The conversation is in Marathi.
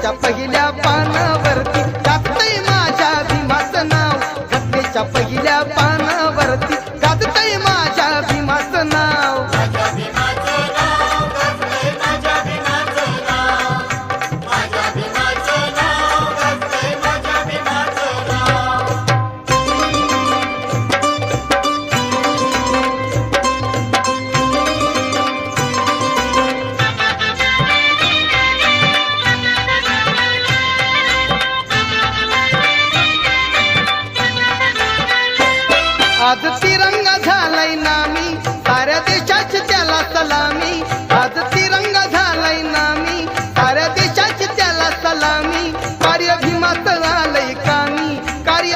घटनेच्या पहिल्या पानावरती गाजतंय माझ्या भीमाचं नाव, घटनेच्या पहिल्या पानावरती गाजतंय माझ्या भीमाचं नाव. आज तिरंगा झालाय नामी, साऱ्या देशाची त्याला सलामी.